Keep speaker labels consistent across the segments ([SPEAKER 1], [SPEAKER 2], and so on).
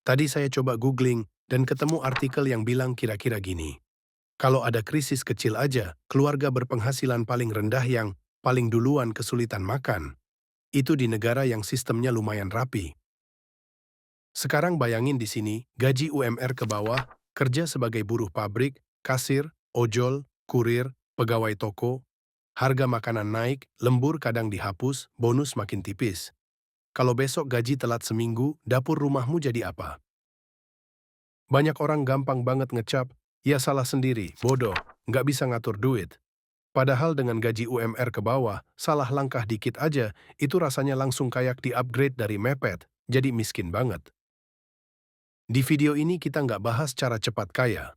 [SPEAKER 1] Tadi saya coba googling dan ketemu artikel yang bilang kira-kira gini. Kalau ada krisis kecil aja, keluarga berpenghasilan paling rendah yang paling duluan kesulitan makan. Itu di negara yang sistemnya lumayan rapi. Sekarang bayangin di sini, gaji UMR ke bawah, kerja sebagai buruh pabrik, kasir, ojol, kurir, pegawai toko, harga makanan naik, lembur kadang dihapus, bonus makin tipis. Kalau besok gaji telat seminggu, dapur rumahmu jadi apa? Banyak orang gampang banget ngecap, ya salah sendiri, bodoh, nggak bisa ngatur duit. Padahal dengan gaji UMR ke bawah, salah langkah dikit aja, itu rasanya langsung kayak di-upgrade dari mepet, jadi miskin banget. Di video ini kita nggak bahas cara cepat kaya.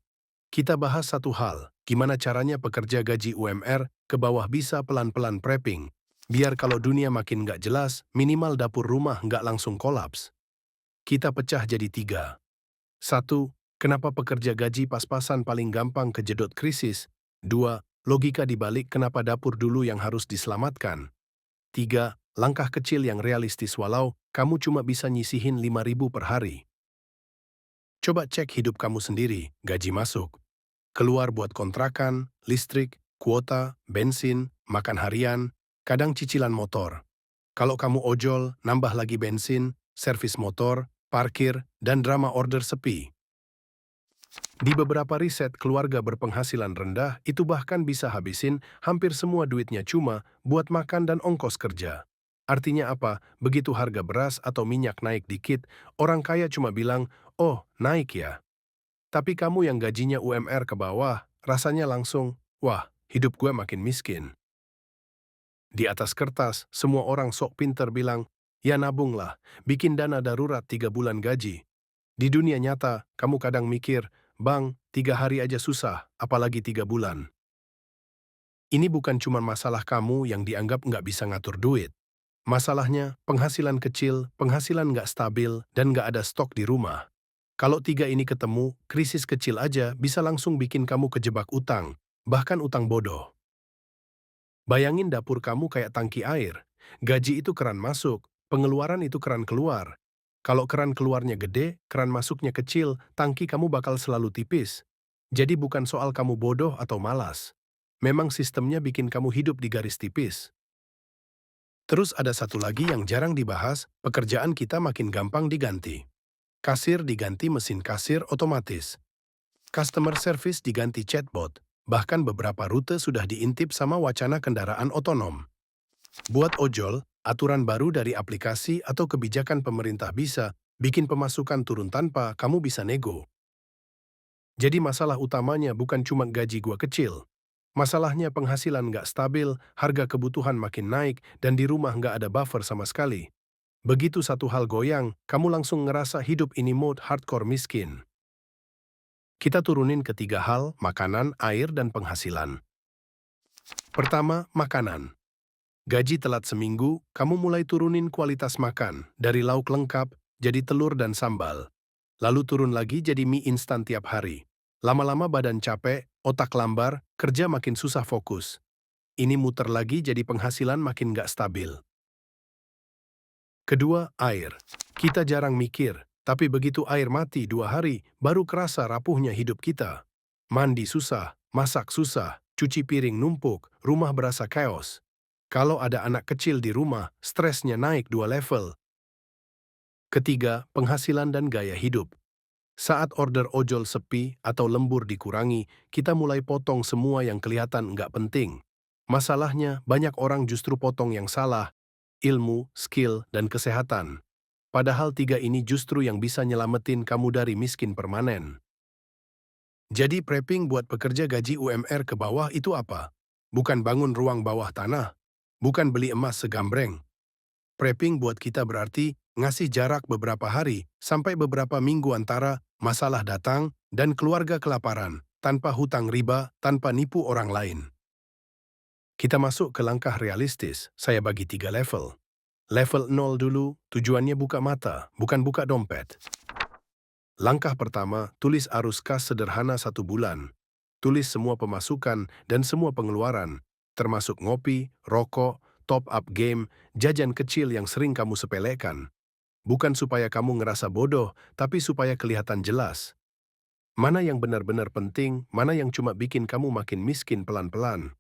[SPEAKER 1] Kita bahas satu hal, gimana caranya pekerja gaji UMR ke bawah bisa pelan-pelan prepping. Biar kalau dunia makin nggak jelas, minimal dapur rumah nggak langsung kolaps. Kita pecah jadi tiga. Satu, kenapa pekerja gaji pas-pasan paling gampang kejedot krisis? Dua, logika dibalik kenapa dapur dulu yang harus diselamatkan. Tiga, langkah kecil yang realistis walau kamu cuma bisa nyisihin 5.000 per hari. Coba cek hidup kamu sendiri, gaji masuk. Keluar buat kontrakan, listrik, kuota, bensin, makan harian, kadang cicilan motor. Kalau kamu ojol, nambah lagi bensin, servis motor, parkir, dan drama order sepi. Di beberapa riset keluarga berpenghasilan rendah itu bahkan bisa habisin hampir semua duitnya cuma buat makan dan ongkos kerja. Artinya apa? Begitu harga beras atau minyak naik dikit, orang kaya cuma bilang, oh naik ya. Tapi kamu yang gajinya UMR ke bawah, rasanya langsung, wah hidup gue makin miskin. Di atas kertas, semua orang sok pinter bilang, ya nabunglah, bikin dana darurat 3 bulan gaji. Di dunia nyata, kamu kadang mikir, bang, 3 hari aja susah, apalagi 3 bulan. Ini bukan cuma masalah kamu yang dianggap nggak bisa ngatur duit. Masalahnya, penghasilan kecil, penghasilan nggak stabil, dan nggak ada stok di rumah. Kalau tiga ini ketemu, krisis kecil aja bisa langsung bikin kamu kejebak utang, bahkan utang bodoh. Bayangin dapur kamu kayak tangki air. Gaji itu keran masuk, pengeluaran itu keran keluar. Kalau keran keluarnya gede, keran masuknya kecil, tangki kamu bakal selalu tipis. Jadi bukan soal kamu bodoh atau malas. Memang sistemnya bikin kamu hidup di garis tipis. Terus ada satu lagi yang jarang dibahas, pekerjaan kita makin gampang diganti. Kasir diganti mesin kasir otomatis. Customer service diganti chatbot. Bahkan beberapa rute sudah diintip sama wacana kendaraan otonom. Buat ojol, aturan baru dari aplikasi atau kebijakan pemerintah bisa bikin pemasukan turun tanpa kamu bisa nego. Jadi masalah utamanya bukan cuma gaji gua kecil. Masalahnya penghasilan nggak stabil, harga kebutuhan makin naik, dan di rumah nggak ada buffer sama sekali. Begitu satu hal goyang, kamu langsung ngerasa hidup ini mode hardcore miskin. Kita turunin ketiga hal, makanan, air, dan penghasilan. Pertama, makanan. Gaji telat seminggu, kamu mulai turunin kualitas makan, dari lauk lengkap, jadi telur dan sambal. Lalu turun lagi jadi mie instan tiap hari. Lama-lama badan capek, otak lambar, kerja makin susah fokus. Ini muter lagi jadi penghasilan makin nggak stabil. Kedua, air. Kita jarang mikir, tapi begitu air mati 2 hari, baru kerasa rapuhnya hidup kita. Mandi susah, masak susah, cuci piring numpuk, rumah berasa chaos. Kalau ada anak kecil di rumah, stresnya naik 2 level. Ketiga, penghasilan dan gaya hidup. Saat order ojol sepi atau lembur dikurangi, kita mulai potong semua yang kelihatan nggak penting. Masalahnya, banyak orang justru potong yang salah, ilmu, skill, dan kesehatan. Padahal tiga ini justru yang bisa nyelamatin kamu dari miskin permanen. Jadi prepping buat pekerja gaji UMR ke bawah itu apa? Bukan bangun ruang bawah tanah. Bukan beli emas segambreng. Prepping buat kita berarti ngasih jarak beberapa hari sampai beberapa minggu antara masalah datang dan keluarga kelaparan, tanpa hutang riba, tanpa nipu orang lain. Kita masuk ke langkah realistis, saya bagi 3 level. Level 0 dulu, tujuannya buka mata, bukan buka dompet. Langkah pertama, tulis arus kas sederhana 1 bulan. Tulis semua pemasukan dan semua pengeluaran, termasuk ngopi, rokok, top up game, jajan kecil yang sering kamu sepelekan. Bukan supaya kamu ngerasa bodoh, tapi supaya kelihatan jelas. Mana yang benar-benar penting, mana yang cuma bikin kamu makin miskin pelan-pelan.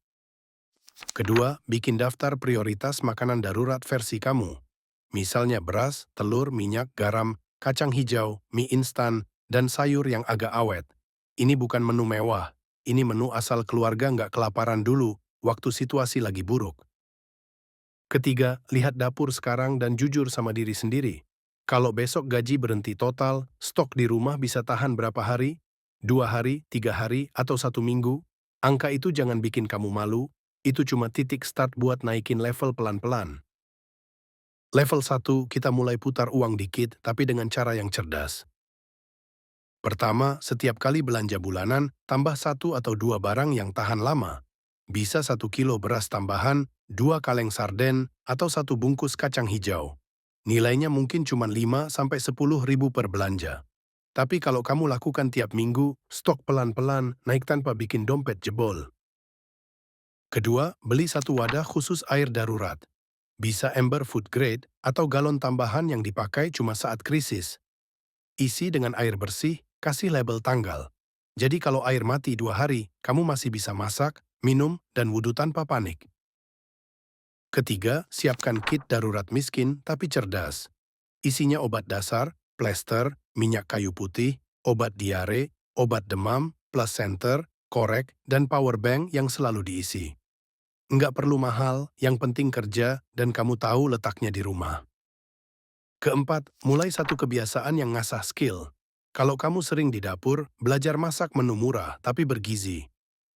[SPEAKER 1] Kedua, bikin daftar prioritas makanan darurat versi kamu. Misalnya beras, telur, minyak, garam, kacang hijau, mie instan, dan sayur yang agak awet. Ini bukan menu mewah. Ini menu asal keluarga nggak kelaparan dulu waktu situasi lagi buruk. Ketiga, lihat dapur sekarang dan jujur sama diri sendiri. Kalau besok gaji berhenti total, stok di rumah bisa tahan berapa hari? 2 hari, 3 hari, atau 1 minggu? Angka itu jangan bikin kamu malu, itu cuma titik start buat naikin level pelan-pelan. Level 1, kita mulai putar uang dikit tapi dengan cara yang cerdas. Pertama, setiap kali belanja bulanan, tambah 1 atau 2 barang yang tahan lama. Bisa 1 kilo beras tambahan, 2 kaleng sarden, atau 1 bungkus kacang hijau. Nilainya mungkin cuma 5 sampai 10 ribu per belanja. Tapi kalau kamu lakukan tiap minggu, stok pelan-pelan naik tanpa bikin dompet jebol. Kedua, beli 1 wadah khusus air darurat. Bisa ember food grade atau galon tambahan yang dipakai cuma saat krisis. Isi dengan air bersih, kasih label tanggal. Jadi kalau air mati 2 hari, kamu masih bisa masak, minum, dan wudhu tanpa panik. Ketiga, siapkan kit darurat miskin tapi cerdas. Isinya obat dasar, plester, minyak kayu putih, obat diare, obat demam, plus center, korek, dan power bank yang selalu diisi. Nggak perlu mahal, yang penting kerja, dan kamu tahu letaknya di rumah. Keempat, mulai satu kebiasaan yang ngasah skill. Kalau kamu sering di dapur, belajar masak menu murah tapi bergizi.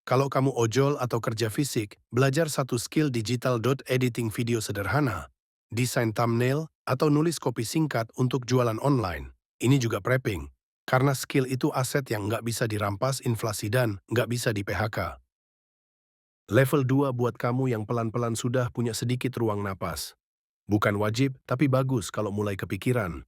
[SPEAKER 1] Kalau kamu ojol atau kerja fisik, belajar satu skill digital. Editing video sederhana, desain thumbnail, atau nulis kopi singkat untuk jualan online. Ini juga prepping, karena skill itu aset yang nggak bisa dirampas inflasi dan nggak bisa di PHK. Level 2 buat kamu yang pelan-pelan sudah punya sedikit ruang napas. Bukan wajib, tapi bagus kalau mulai kepikiran.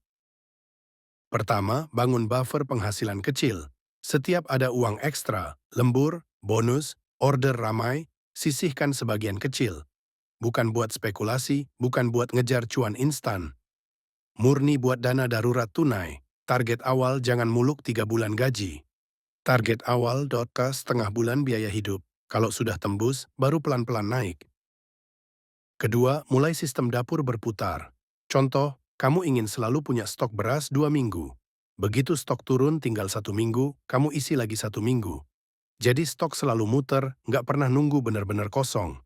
[SPEAKER 1] Pertama, bangun buffer penghasilan kecil. Setiap ada uang ekstra, lembur, bonus, order ramai, sisihkan sebagian kecil. Bukan buat spekulasi, bukan buat ngejar cuan instan. Murni buat dana darurat tunai. Target awal jangan muluk 3 bulan gaji. Target awal setengah bulan biaya hidup. Kalau sudah tembus, baru pelan-pelan naik. Kedua, mulai sistem dapur berputar. Contoh, kamu ingin selalu punya stok beras 2 minggu. Begitu stok turun tinggal 1 minggu, kamu isi lagi 1 minggu. Jadi stok selalu muter, nggak pernah nunggu benar-benar kosong.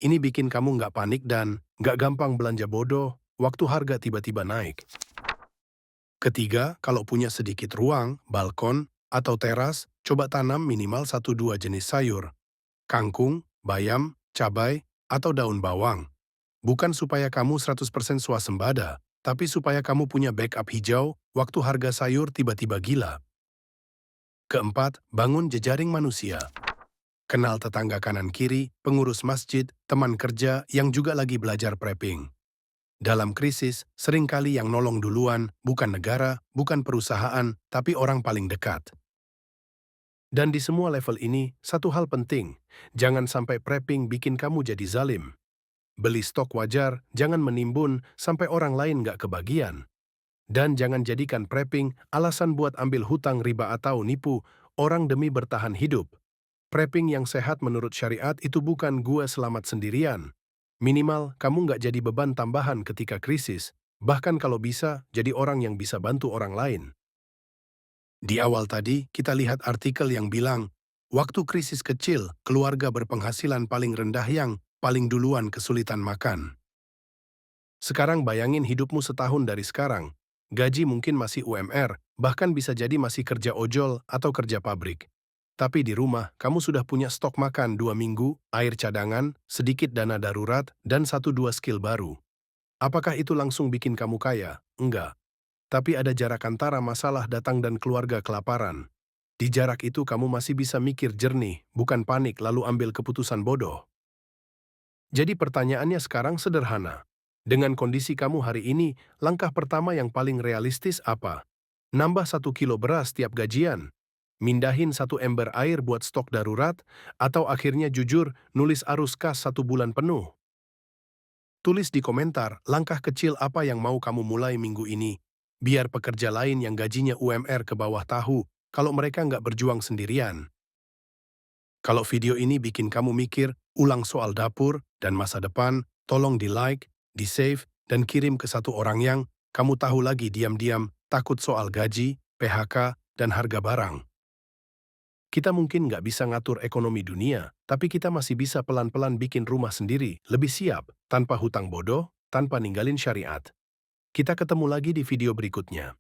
[SPEAKER 1] Ini bikin kamu nggak panik dan nggak gampang belanja bodoh waktu harga tiba-tiba naik. Ketiga, kalau punya sedikit ruang, balkon, atau teras, coba tanam minimal 1-2 jenis sayur. Kangkung, bayam, cabai, atau daun bawang. Bukan supaya kamu 100% swasembada, tapi supaya kamu punya backup hijau waktu harga sayur tiba-tiba gila. Keempat, bangun jejaring manusia. Kenal tetangga kanan-kiri, pengurus masjid, teman kerja yang juga lagi belajar prepping. Dalam krisis, seringkali yang nolong duluan bukan negara, bukan perusahaan, tapi orang paling dekat. Dan di semua level ini, satu hal penting, jangan sampai prepping bikin kamu jadi zalim. Beli stok wajar, jangan menimbun sampai orang lain nggak kebagian. Dan jangan jadikan prepping alasan buat ambil hutang riba atau nipu orang demi bertahan hidup. Prepping yang sehat menurut syariat itu bukan gua selamat sendirian. Minimal, kamu nggak jadi beban tambahan ketika krisis. Bahkan kalau bisa, jadi orang yang bisa bantu orang lain. Di awal tadi, kita lihat artikel yang bilang, waktu krisis kecil, keluarga berpenghasilan paling rendah yang paling duluan kesulitan makan. Sekarang bayangin hidupmu setahun dari sekarang. Gaji mungkin masih UMR, bahkan bisa jadi masih kerja ojol atau kerja pabrik. Tapi di rumah, kamu sudah punya stok makan 2 minggu, air cadangan, sedikit dana darurat, dan 1-2 skill baru. Apakah itu langsung bikin kamu kaya? Enggak. Tapi ada jarak antara masalah datang dan keluarga kelaparan. Di jarak itu kamu masih bisa mikir jernih, bukan panik lalu ambil keputusan bodoh. Jadi pertanyaannya sekarang sederhana. Dengan kondisi kamu hari ini, langkah pertama yang paling realistis apa? Nambah 1 kilo beras tiap gajian? Mindahin 1 ember air buat stok darurat? Atau akhirnya jujur nulis arus kas 1 bulan penuh? Tulis di komentar langkah kecil apa yang mau kamu mulai minggu ini. Biar pekerja lain yang gajinya UMR ke bawah tahu kalau mereka nggak berjuang sendirian. Kalau video ini bikin kamu mikir ulang soal dapur dan masa depan, tolong di-like, di-save, dan kirim ke satu orang yang kamu tahu lagi diam-diam takut soal gaji, PHK, dan harga barang. Kita mungkin nggak bisa ngatur ekonomi dunia, tapi kita masih bisa pelan-pelan bikin rumah sendiri, lebih siap, tanpa hutang bodoh, tanpa ninggalin syariat. Kita ketemu lagi di video berikutnya.